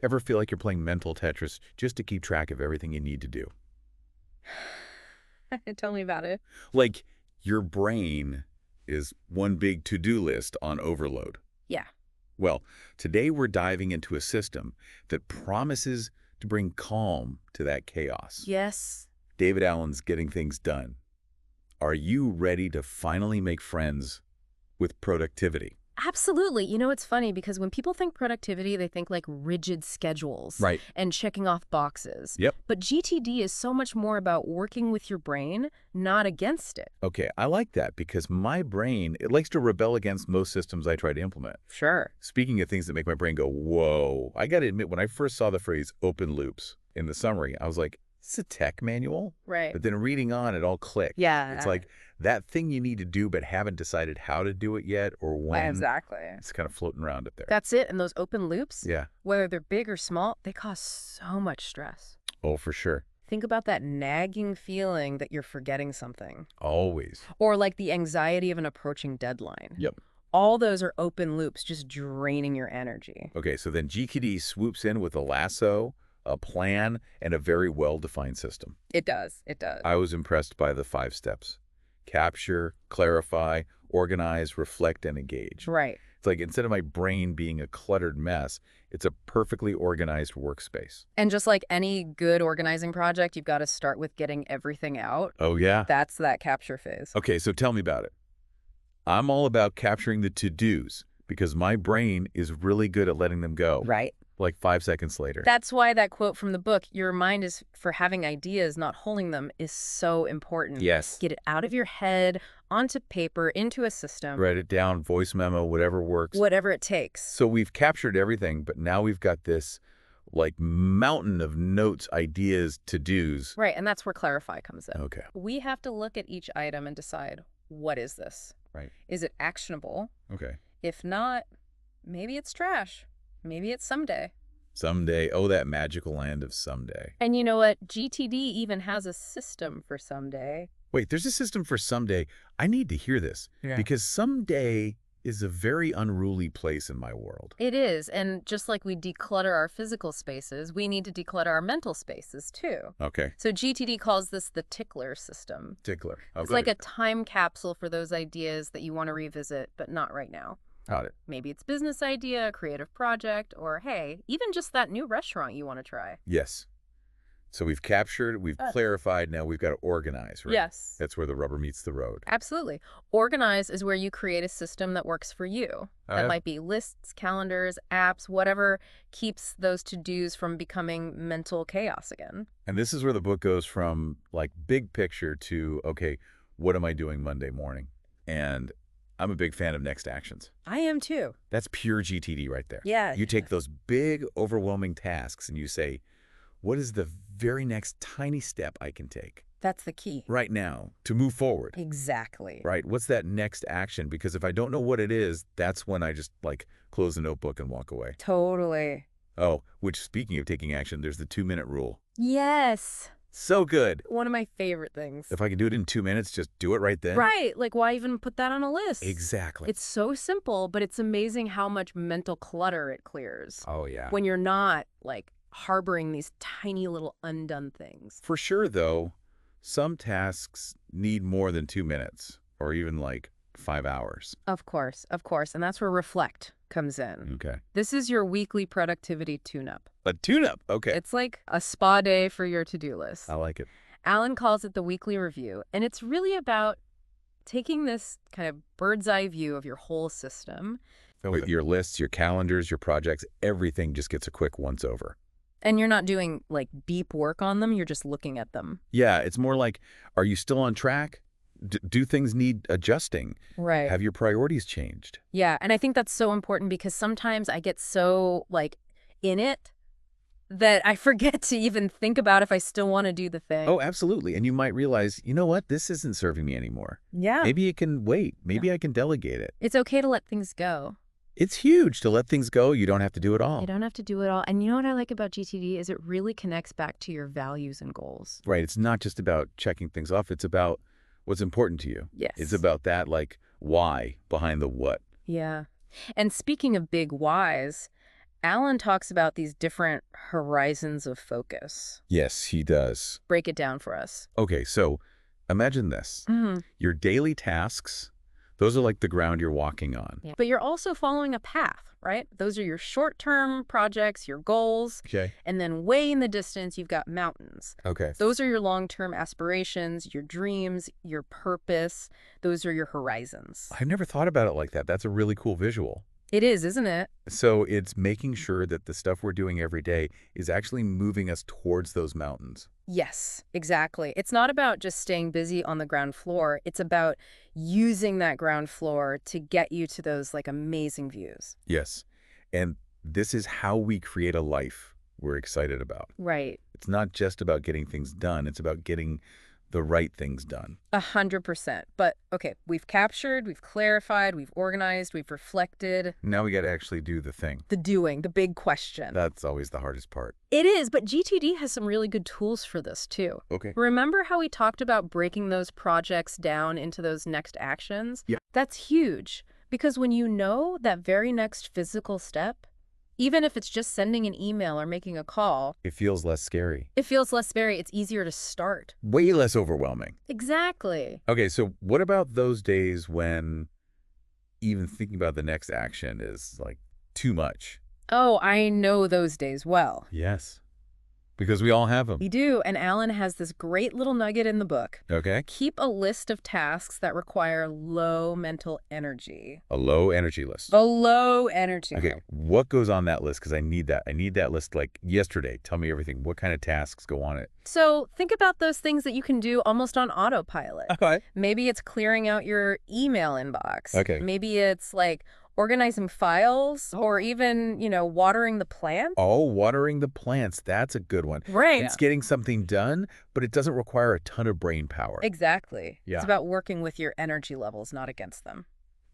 Ever feel like you're playing mental Tetris just to keep track of everything you need to do? Tell me about it. Like, your brain is one big to-do list on overload. Yeah. Well, today we're diving into a system that promises to bring calm to that chaos. Yes. David Allen's Getting Things Done. Are you ready to finally make friends with productivity? Absolutely. You know, it's funny because when people think productivity, they think like rigid schedules Right. and checking off boxes. Yep. But GTD is so much more about working with your brain, not against it. Okay, I like that because my brain, it likes to rebel against most systems I try to implement. Sure. Speaking of things that make my brain go, whoa, I got to admit, when I first saw the phrase open loops in the summary, I was like, it's a tech manual? Right. But then reading on, it all clicked. Yeah. It's like that thing you need to do but haven't decided how to do it yet or when. Exactly. It's kind of floating around up there. That's it. And those open loops, Yeah. whether they're big or small, they cause so much stress. Oh, for sure. Think about that nagging feeling that you're forgetting something, Always. or like the anxiety of an approaching deadline. Yep. All those are open loops, just draining your energy. Okay, so then GKD swoops in with a lasso, a plan, and a very well-defined system. It does. It does. I was impressed by the 5 steps. Capture, clarify, organize, reflect, and engage. Right. It's like instead of my brain being a cluttered mess, it's a perfectly organized workspace. And just like any good organizing project, you've got to start with getting everything out. Oh, yeah? That's that capture phase. Okay, so tell me about it. I'm all about capturing the to-dos because my brain is really good at letting them go. Right. Like 5 seconds later. That's why that quote from the book, your mind is for having ideas, not holding them, is so important. Yes. Get it out of your head, onto paper, into a system. Write it down, voice memo, whatever works. Whatever it takes. So we've captured everything, but now we've got this like mountain of notes, ideas, to-dos. Right, and that's where clarify comes in. Okay. We have to look at each item and decide, what is this? Right. Is it actionable? Okay. If not, maybe it's trash. Maybe it's someday. Someday. Oh, that magical land of someday. And you know what? GTD even has a system for someday. Wait, there's a system for someday. I need to hear this because someday is a very unruly place in my world. It is, and just like we declutter our physical spaces, we need to declutter our mental spaces too. Okay. So GTD calls this the tickler system. Tickler. Oh, It's good. like a time capsule for those ideas that you want to revisit, but not right now. Got it. Maybe it's business idea, a creative project, or hey, even just that new restaurant you want to try. Yes. So we've captured, we've clarified, now we've got to organize, right? Yes. That's where the rubber meets the road. Absolutely. Organize is where you create a system that works for you. That might be lists, calendars, apps, whatever keeps those to-dos from becoming mental chaos again. And this is where the book goes from like big picture to, okay, what am I doing Monday morning? And I'm a big fan of next actions. I am too. That's pure GTD right there. Yeah. You take those big, overwhelming tasks and you say, what is the very next tiny step I can take That's the key. right now to move forward? Exactly. Right? What's that next action? Because if I don't know what it is, that's when I just like close the notebook and walk away. Totally. Oh, which speaking of taking action, there's the 2-minute rule. Yes. So good. One of my favorite things. If I can do it in 2 minutes, just do it right then. Right. Like, why even put that on a list? Exactly. It's so simple, but it's amazing how much mental clutter it clears. Oh, yeah. When you're not, like, harboring these tiny little undone things. For sure, though, some tasks need more than 2 minutes or even like 5 hours. Of course. And that's where reflect comes in. Okay. This is your weekly productivity tune-up. A tune-up. Okay. It's like a spa day for your to-do list. I like it. Alan calls it the weekly review, and it's really about taking this kind of bird's eye view of your whole system. With your lists, your calendars, your projects, everything just gets a quick once-over. And you're not doing, like, deep work on them. You're just looking at them. Yeah, it's more like, are you still on track? Do things need adjusting? Right. Have your priorities changed? Yeah, and I think that's so important because sometimes I get so, like, in it that I forget to even think about if I still want to do the thing. Oh, absolutely. And you might realize, you know what? This isn't serving me anymore. Yeah. Maybe it can wait. Maybe I can delegate it. It's okay to let things go. It's huge to let things go. You don't have to do it all. You don't have to do it all. And you know what I like about GTD is it really connects back to your values and goals. Right. It's not just about checking things off. It's about what's important to you. Yes. It's about that, like, why behind the what. Yeah. And speaking of big whys, Alan talks about these different horizons of focus. Yes, he does. Break it down for us. Okay, so imagine this. Your daily tasks, those are like the ground you're walking on. Yeah. But you're also following a path, right? Those are your short-term projects, your goals. Okay. And then way in the distance, you've got mountains. Okay. Those are your long-term aspirations, your dreams, your purpose. Those are your horizons. I've never thought about it like that. That's a really cool visual. It is, isn't it? So it's making sure that the stuff we're doing every day is actually moving us towards those mountains. Yes, exactly. It's not about just staying busy on the ground floor. It's about using that ground floor to get you to those like amazing views. Yes. And this is how we create a life we're excited about. Right. It's not just about getting things done. It's about getting the right things done. 100%. But okay, we've captured, we've clarified, we've organized, we've reflected. Now we got to actually do the thing. The doing, the big question. That's always the hardest part. It is, but GTD has some really good tools for this too. Okay. Remember how we talked about breaking those projects down into those next actions? Yeah. That's huge, because when you know that very next physical step, even if it's just sending an email or making a call, It feels less scary. it feels less scary. It's easier to start. Way less overwhelming. Exactly. Okay, so what about those days when even thinking about the next action is like too much? Oh, I know those days well. Yes. Because we all have them. We do, and Alan has this great little nugget in the book. Okay. Keep a list of tasks that require low mental energy. A low energy list. A low energy. Okay, what goes on that list? Because I need that. I need that list like yesterday. Tell me everything. What kind of tasks go on it? So think about those things that you can do almost on autopilot. Okay. Maybe it's clearing out your email inbox. Okay. Maybe it's like organizing files or even, watering the plants. Oh, watering the plants. That's a good one. Right. It's getting something done, but it doesn't require a ton of brain power. Exactly. Yeah. It's about working with your energy levels, not against them.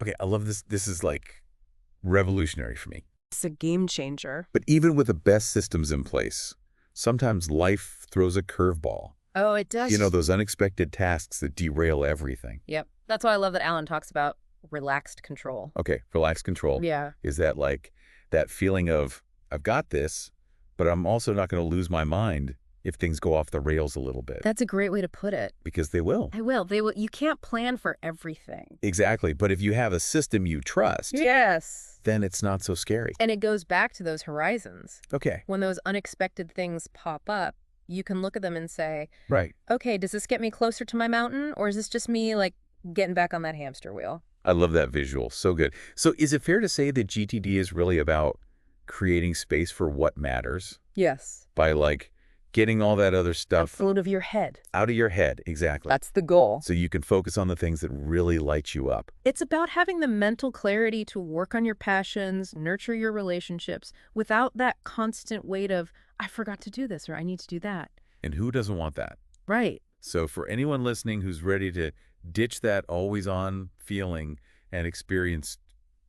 Okay, I love this. This is like revolutionary for me. It's a game changer. But even with the best systems in place, sometimes life throws a curveball. Oh, it does. Those unexpected tasks that derail everything. Yep. That's why I love that Alan talks about relaxed control. Okay, relaxed control. Yeah. Is that like that feeling of, I've got this, but I'm also not going to lose my mind if things go off the rails a little bit. That's a great way to put it. Because they will. I will. They will. You can't plan for everything. Exactly. But if you have a system you trust, Yes. then it's not so scary. And it goes back to those horizons. Okay. When those unexpected things pop up, you can look at them and say, Right. okay, does this get me closer to my mountain? Or is this just me like getting back on that hamster wheel? I love that visual. So good. So is it fair to say that GTD is really about creating space for what matters Yes. by like getting all that other stuff Out of your head. out of your head? Exactly. That's the goal. So you can focus on the things that really light you up. It's about having the mental clarity to work on your passions, nurture your relationships without that constant weight of, I forgot to do this or I need to do that. And who doesn't want that? Right. So for anyone listening who's ready to ditch that always-on feeling and experience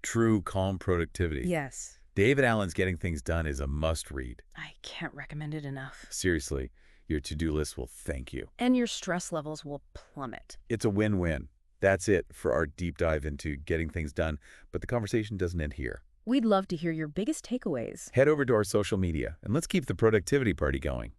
true calm productivity, Yes. David Allen's Getting Things Done is a must-read. I can't recommend it enough. Seriously, your to-do list will thank you. And your stress levels will plummet. It's a win-win. That's it for our deep dive into getting things done, but the conversation doesn't end here. We'd love to hear your biggest takeaways. Head over to our social media, and let's keep the productivity party going.